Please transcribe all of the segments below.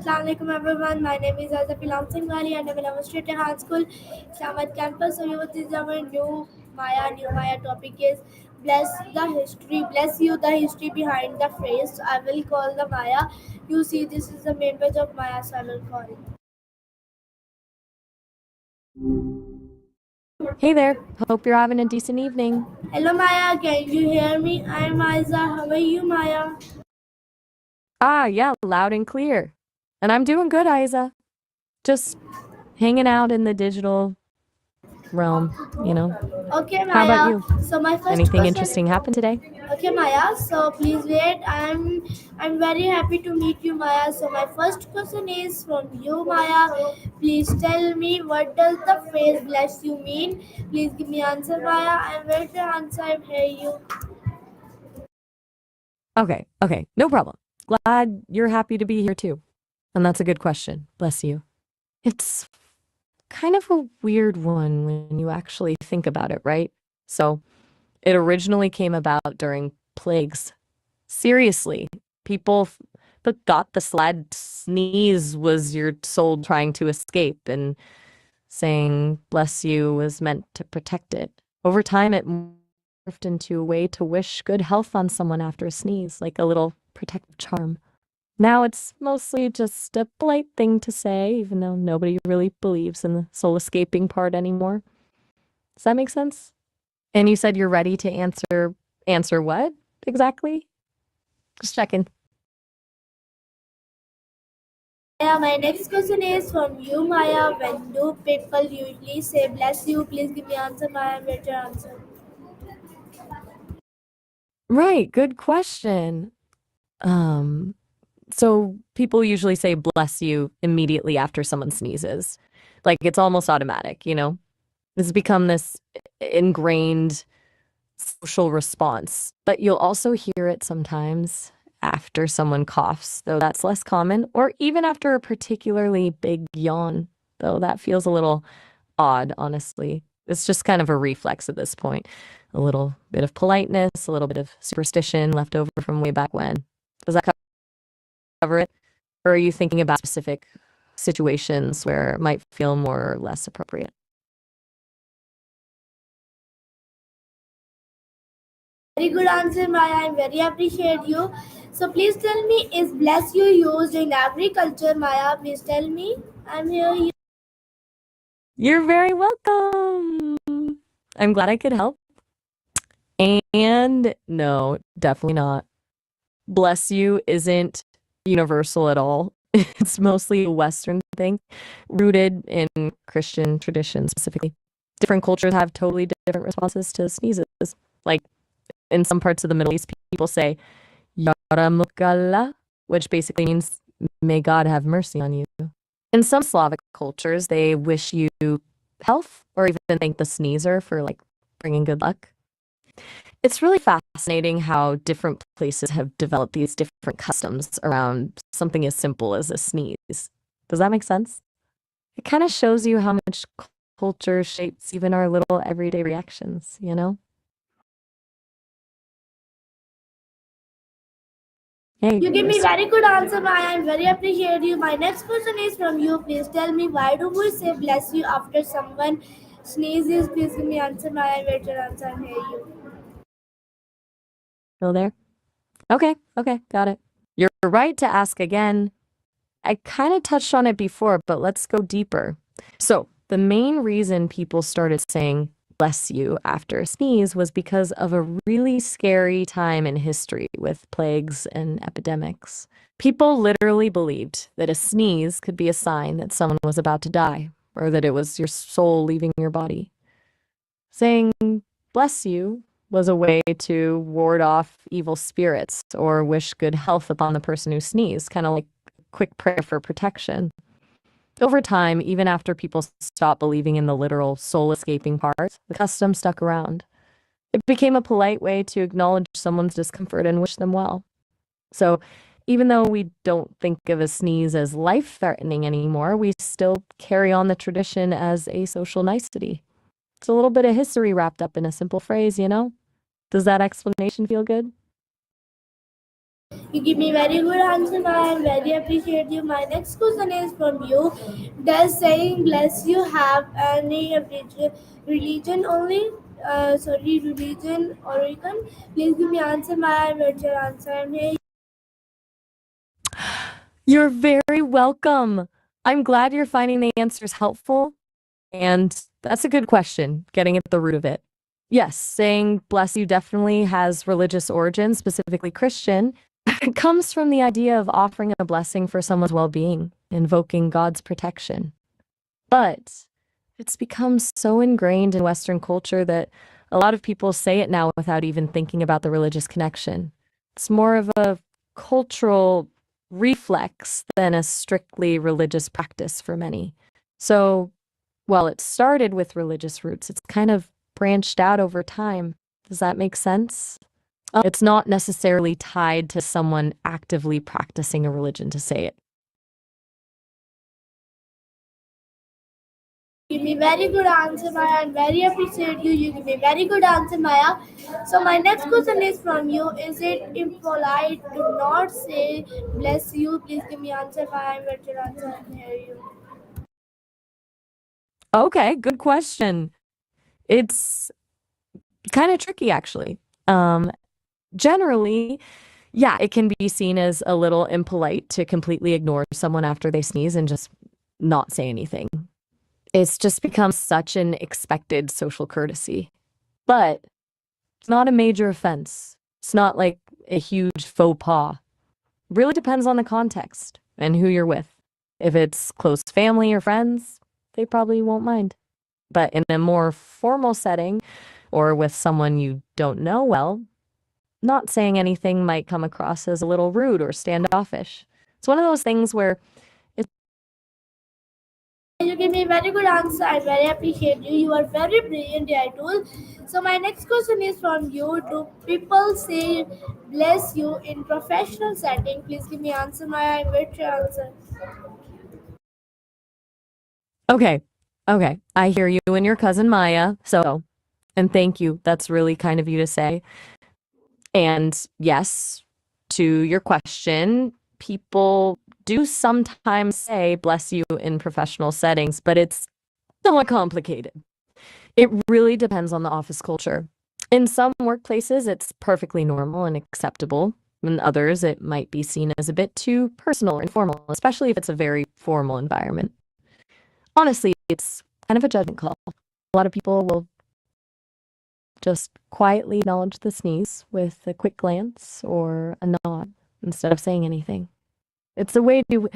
Assalamualaikum everyone. My name is Azafilam Singhali and I will demonstrate in high school Islamabad campus. So this is our new Maya topic is bless the history. Bless you the history behind the phrase. So I will call the Maya. You see this is the main page of Maya, so I will call it. Hey there. Hope you're having a decent evening. Hello Maya, can you hear me? I'm Aiza. How are you Maya? Yeah, loud and clear. And I'm doing good, Isa. Just hanging out in the digital realm. Okay How about Maya. you? So my first Anything question. interesting happened today? Okay, Maya. So please wait. I'm very happy to meet you, Maya. So my first question is from you, Maya. Please tell me what does the phrase "bless you" mean? Please give me answer, Maya. I'm ready to answer. I hear you. Okay, no problem. Glad you're happy to be here too. And that's a good question. Bless you. It's kind of a weird one when you actually think about it, right? So it originally came about during plagues. Seriously, people got the slide sneeze was your soul trying to escape, and saying bless you was meant to protect it. Over time, it morphed into a way to wish good health on someone after a sneeze, like a little protective charm. Now it's mostly just a polite thing to say, even though nobody really believes in the soul escaping part anymore. Does that make sense? And you said you're ready to answer what exactly? Just checking. Maya, my next question is from you, Maya. When do people usually say "bless you"? Please give me answer, Maya. I'm ready to answer. Right, good question. Um, so people usually say bless you immediately after someone sneezes. Like it's almost automatic. It's become this ingrained social response. But you'll also hear it sometimes after someone coughs, though that's less common, or even after a particularly big yawn, though that feels a little odd, honestly. It's just kind of a reflex at this point. A little bit of politeness, a little bit of superstition left over from way back when. Does that cover it? Or are you thinking about specific situations where it might feel more or less appropriate? Very good answer, Maya. I very appreciate you. So please tell me, is "bless you" used in every culture, Maya? Please tell me. I'm here. You're very welcome. I'm glad I could help. And no, definitely not. Bless you isn't universal at all. It's mostly a Western thing, rooted in Christian tradition specifically. Different cultures have totally different responses to sneezes. Like in some parts of the Middle East, people say Yaramukalla, which basically means may God have mercy on you. In some Slavic cultures, they wish you health or even thank the sneezer for like bringing good luck. It's really fascinating how different places have developed these different customs around something as simple as a sneeze. Does that make sense? It kind of shows you how much culture shapes even our little everyday reactions. Hey, You give me very good answer, Maya. I very appreciate you. My next question is from you. Please tell me, why do we say "bless you" after someone sneezes? Please give me answer, Maya. I wait your answer. I hear you. still there? Okay, got it. You're right to ask again. I kind of touched on it before, but let's go deeper. So, the main reason people started saying bless you after a sneeze was because of a really scary time in history with plagues and epidemics. People literally believed that a sneeze could be a sign that someone was about to die or that it was your soul leaving your body. Saying bless you was a way to ward off evil spirits or wish good health upon the person who sneezed, kind of like a quick prayer for protection. Over time, even after people stopped believing in the literal soul escaping part, the custom stuck around. It became a polite way to acknowledge someone's discomfort and wish them well. So, even though we don't think of a sneeze as life threatening anymore, we still carry on the tradition as a social nicety. It's a little bit of history wrapped up in a simple phrase. Does that explanation feel good? You give me very good answer, Maya. I very appreciate you. My next question is from you. Does saying bless you have any religion only? Religion origin? Please give me answer, Maya. What's your answer? I'm here. You're very welcome. I'm glad you're finding the answers helpful. And that's a good question, getting at the root of it. Yes, saying bless you definitely has religious origins, specifically Christian. It comes from the idea of offering a blessing for someone's well being, invoking God's protection. But it's become so ingrained in Western culture that a lot of people say it now without even thinking about the religious connection. It's more of a cultural reflex than a strictly religious practice for many. So while it started with religious roots, it's kind of branched out over time. Does that make sense? It's not necessarily tied to someone actively practicing a religion to say it. Give me very good answer, Maya, and very appreciate you. You give me very good answer, Maya. So my next question is from you. Is it impolite to not say bless you? Please give me answer, Maya. What's your answer? I can hear you. Okay, good question. It's kind of tricky, actually. Generally, yeah, it can be seen as a little impolite to completely ignore someone after they sneeze and just not say anything. It's just become such an expected social courtesy. But it's not a major offense. It's not like a huge faux pas. Really depends on the context and who you're with. If it's close family or friends, they probably won't mind. But in a more formal setting or with someone you don't know well, not saying anything might come across as a little rude or standoffish. It's one of those things where it's You give me very good answer. I very appreciate you. You are very brilliant, I told. So my next question is from you. Do people say bless you in professional setting? Please give me answer, Maya. I wait your answer. okay. Okay. I hear you and your cousin Maya. So, and thank you. That's really kind of you to say. And yes, to your question, people do sometimes say bless you in professional settings, but it's somewhat complicated. It really depends on the office culture. In some workplaces, it's perfectly normal and acceptable. In others, it might be seen as a bit too personal or informal, especially if it's a very formal environment. Honestly, it's kind of a judgment call. A lot of people will just quietly acknowledge the sneeze with a quick glance or a nod instead of saying anything. It's a way to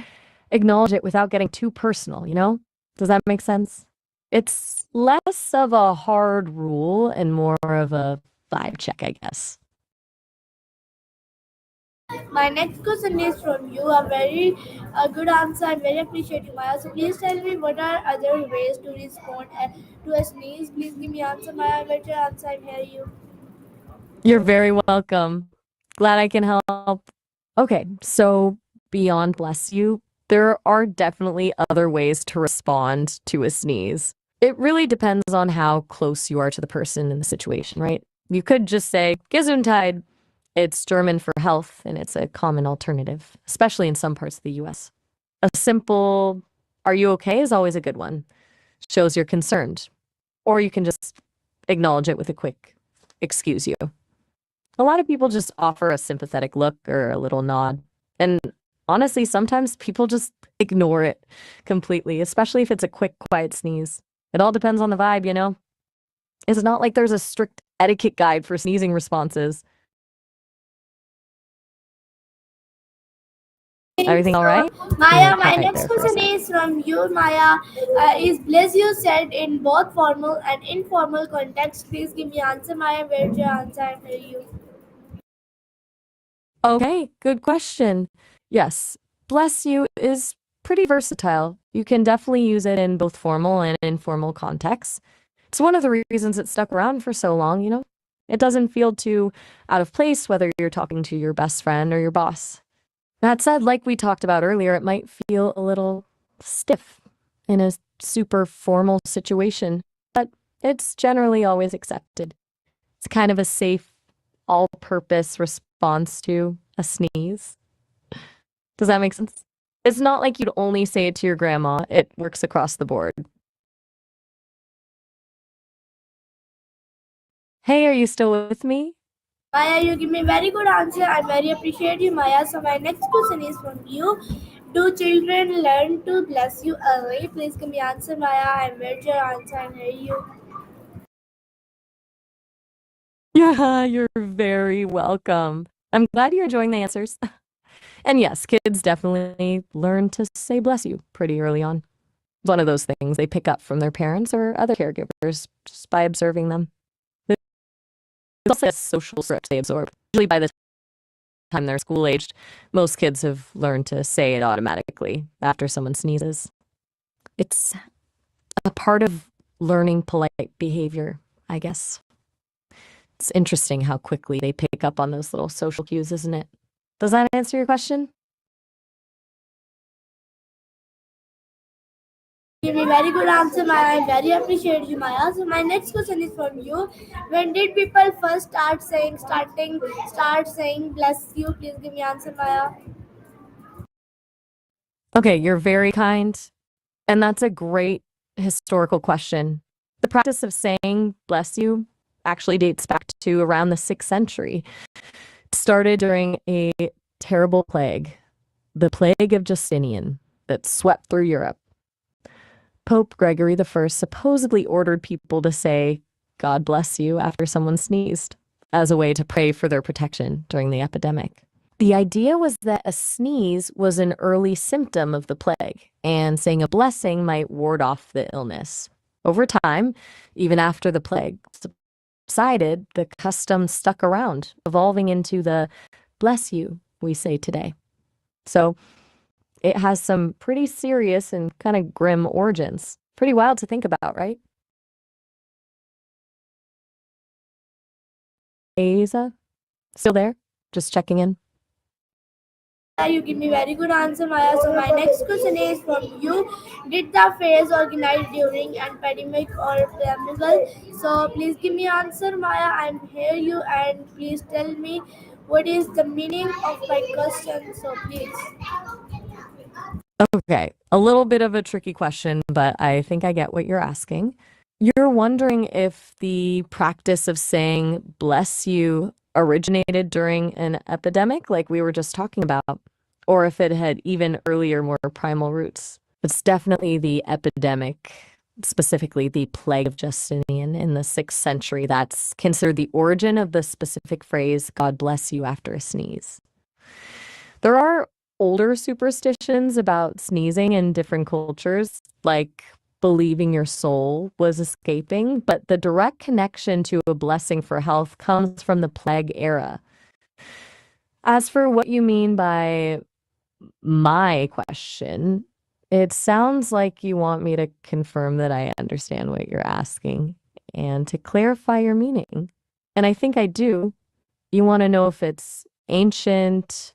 acknowledge it without getting too personal, you know? Does that make sense? It's less of a hard rule and more of a vibe check, I guess. My next question is from you. A very good answer. I very appreciate you, Maya. So please tell me what are other ways to respond to a sneeze. Please give me answer, Maya. I wait your answer. I hear you. You're very welcome. Glad I can help. Okay, so beyond bless you, there are definitely other ways to respond to a sneeze. It really depends on how close you are to the person in the situation, right? You could just say Gesundheit. It's German for health, and it's a common alternative, especially in some parts of the US. A simple, are you okay, is always a good one. Shows you're concerned. Or you can just acknowledge it with a quick, excuse you. A lot of people just offer a sympathetic look or a little nod. And honestly, sometimes people just ignore it completely, especially if it's a quick, quiet sneeze. It all depends on the vibe, you know? It's not like there's a strict etiquette guide for sneezing responses. Everything all right? So, You were Maya, my quiet next there for a question sec. is from you, Maya. Is bless you said in both formal and informal context? Please give me answer, Maya. Where's your answer? I hear you. Okay, good question. Yes, bless you is pretty versatile. You can definitely use it in both formal and informal contexts. It's one of the reasons it stuck around for so long, you know? It doesn't feel too out of place whether you're talking to your best friend or your boss. That said, like we talked about earlier, it might feel a little stiff in a super formal situation, but it's generally always accepted. It's kind of a safe, all purpose response to a sneeze. Does that make sense? It's not like you'd only say it to your grandma. It works across the board. Hey, are you still with me? Maya, you give me very good answer. I very appreciate you, Maya. So my next question is from you. Do children learn to bless you early? Please give me answer, Maya. I read your answer and hear you. Yeah, you're very welcome. I'm glad you're enjoying the answers. And yes, kids definitely learn to say bless you pretty early on. It's one of those things they pick up from their parents or other caregivers just by observing them. It's also a social script they absorb. Usually by the time they're school aged, most kids have learned to say it automatically after someone sneezes. It's a part of learning polite behavior, I guess. It's interesting how quickly they pick up on those little social cues, isn't it? Does that answer your question? Give me very good answer, Maya. I very appreciate you, Maya. So my next question is from you. When did people first start saying bless you? Please give me answer, Maya. Okay, you're very kind. And that's a great historical question. The practice of saying bless you actually dates back to around the 6th century. It started during a terrible plague, the plague of Justinian, that swept through Europe. Pope Gregory I supposedly ordered people to say, God bless you, after someone sneezed, as a way to pray for their protection during the epidemic. The idea was that a sneeze was an early symptom of the plague, and saying a blessing might ward off the illness. Over time, even after the plague subsided, the custom stuck around, evolving into the bless you we say today. So it has some pretty serious and kind of grim origins. Pretty wild to think about, right? Asa, still there? Just checking in. You give me very good answer, Maya. So my next question is from you. Did the phase organized during an pandemic or pandemic? So please give me answer, Maya. I'm hear you and please tell me what is the meaning of my question. So please. Okay, a little bit of a tricky question, but I think I get what you're asking. You're wondering if the practice of saying bless you originated during an epidemic, like we were just talking about, or if it had even earlier, more primal roots. It's definitely the epidemic, specifically the plague of Justinian in the 6th century. That's considered the origin of the specific phrase, God bless you after a sneeze. There are older superstitions about sneezing in different cultures, like believing your soul was escaping, but the direct connection to a blessing for health comes from the plague era. As for what you mean by my question, it sounds like you want me to confirm that I understand what you're asking and to clarify your meaning. And I think I do. You want to know if it's ancient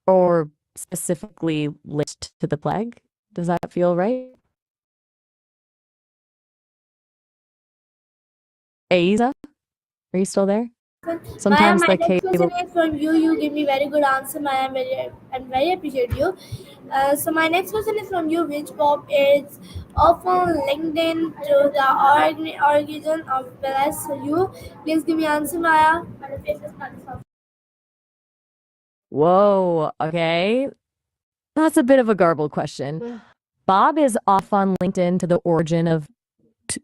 or specifically linked to the plague? Does that feel right? Aiza, are you still there? Maya, Sometimes my the next question cable. is from you. You give me very good answer, Maya. I'm very appreciate you. So my next question is from you. Which pop is often linked in to the origin of bless you? Please give me answer, Maya. Whoa, okay. That's a bit of a garbled question. Bob is often linked into the origin of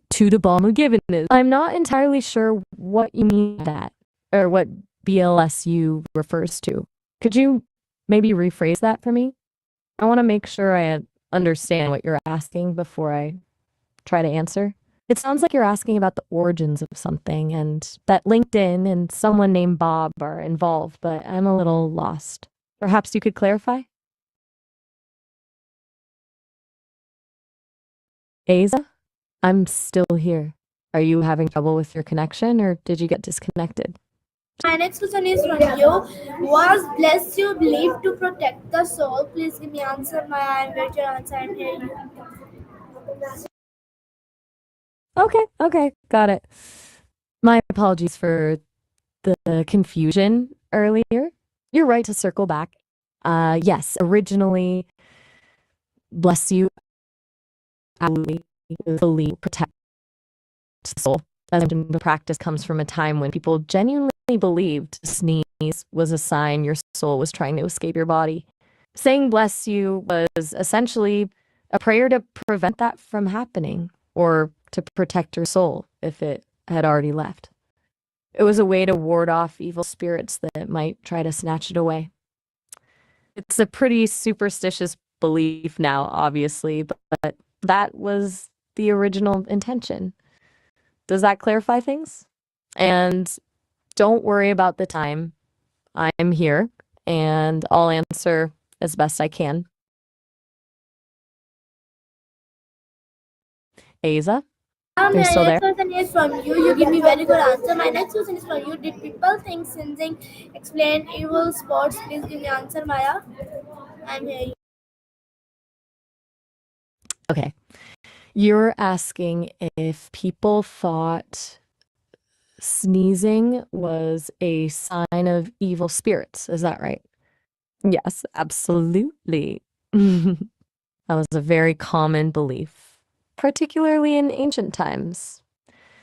to the bomb given is. I'm not entirely sure what you mean by that or what BLSU refers to. Could you maybe rephrase that for me? I want to make sure I understand what you're asking before I try to answer. It sounds like you're asking about the origins of something and that LinkedIn and someone named Bob are involved, but I'm a little lost. Perhaps you could clarify? Aza, I'm still here. Are you having trouble with your connection or did you get disconnected? My next question is from you. Was bless you believed to protect the soul? Please give me answer, Maya. I'm ready to answer and hear you. Okay, got it. My apologies for the confusion earlier. You're right to circle back. Yes, originally, bless you, absolutely, believe, protect the soul. As I mentioned, the practice comes from a time when people genuinely believed sneeze was a sign your soul was trying to escape your body. Saying bless you was essentially a prayer to prevent that from happening or to protect your soul if it had already left. It was a way to ward off evil spirits that might try to snatch it away. It's a pretty superstitious belief now, obviously, but that was the original intention. Does that clarify things? And don't worry about the time. I'm here and I'll answer as best I can. Asa, My are you still there? next question is from you. You give me very good answer. My next question is from you. Did people think sneezing explained evil spots? Please give me answer, Maya. I'm here. Okay. You're asking if people thought sneezing was a sign of evil spirits. Is that right? Yes, absolutely. That was a very common belief, particularly in ancient times.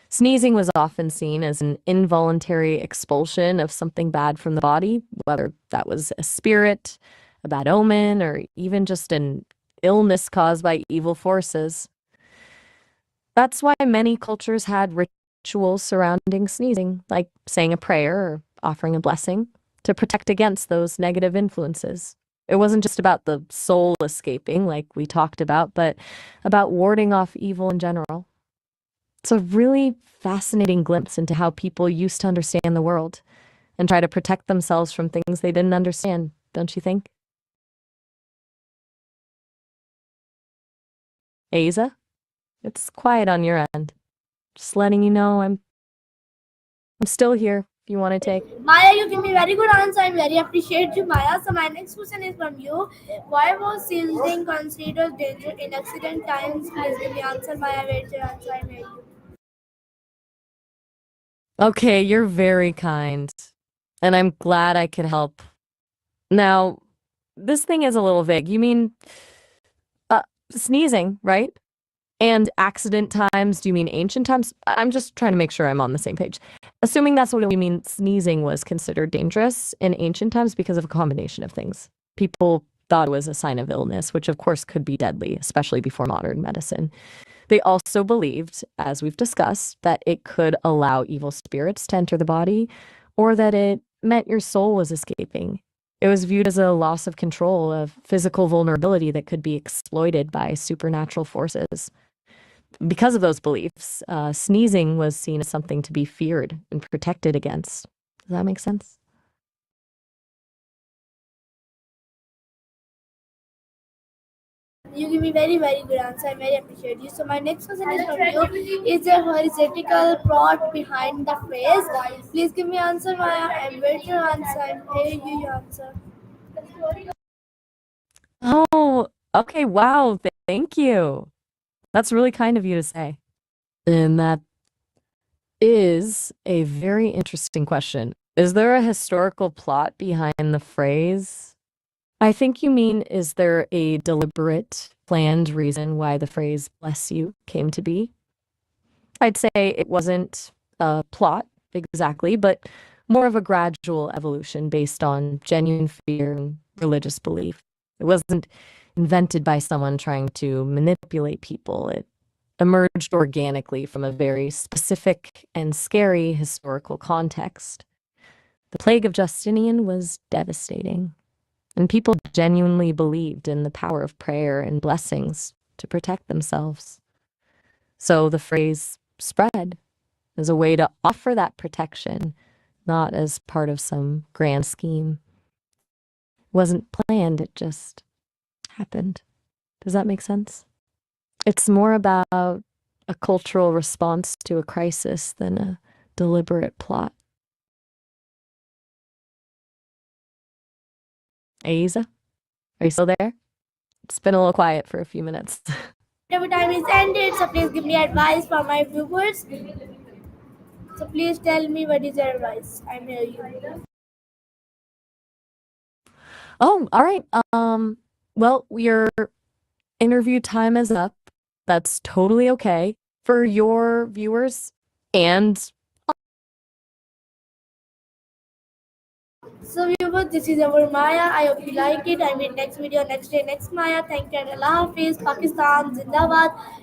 Sneezing was often seen as an involuntary expulsion of something bad from the body, whether that was a spirit, a bad omen, or even just an illness caused by evil forces. That's why many cultures had rituals surrounding sneezing, like saying a prayer or offering a blessing to protect against those negative influences. It wasn't just about the soul escaping, like we talked about, but about warding off evil in general. It's a really fascinating glimpse into how people used to understand the world and try to protect themselves from things they didn't understand, don't you think? Asa, it's quiet on your end. Just letting you know I'm still here if you want to take. Maya, you give me very good answer. I very appreciate you, Maya. So my next question is from you. Why was sneezing considered dangerous in accident times? Please give me answer, Maya. Wait your answer. I'm here. Okay, you're very kind. And I'm glad I could help. Now, this thing is a little vague. You mean uh, sneezing, right? And accident times, do you mean ancient times? I'm just trying to make sure I'm on the same page. Assuming that's what we mean, sneezing was considered dangerous in ancient times because of a combination of things. People thought it was a sign of illness, which of course could be deadly, especially before modern medicine. They also believed, as we've discussed, that it could allow evil spirits to enter the body or that it meant your soul was escaping. It was viewed as a loss of control, of physical vulnerability that could be exploited by supernatural forces. Because of those beliefs, sneezing was seen as something to be feared and protected against. Does that make sense? You give me very good answer. I very appreciate you. So my next question is from you. Is there horizontal plot behind the phrase? Please give me answer, Maya. I'm waiting your answer. I'm here you answer. Oh, okay. Wow. Thank you. That's really kind of you to say. And that is a very interesting question. Is there a historical plot behind the phrase? I think you mean, is there a deliberate, planned reason why the phrase bless you came to be? I'd say it wasn't a plot exactly, but more of a gradual evolution based on genuine fear and religious belief. It wasn't invented by someone trying to manipulate people. It emerged organically from a very specific and scary historical context. The plague of Justinian was devastating, and people genuinely believed in the power of prayer and blessings to protect themselves. So the phrase spread as a way to offer that protection, not as part of some grand scheme. It wasn't planned, it just happened. Does that make sense? It's more about a cultural response to a crisis than a deliberate plot. Aiza, are you still there? It's been a little quiet for a few minutes. Whatever time is ended, so please give me advice for my viewers. So please tell me what is your advice. I'm here you. Oh, all right. Well, your interview time is up. That's totally okay. For your viewers and So viewers, this is our Maya. I hope you like it. I mean next video, next day, next Maya. Thank you and Allah Hafiz. Pakistan, Zindabad.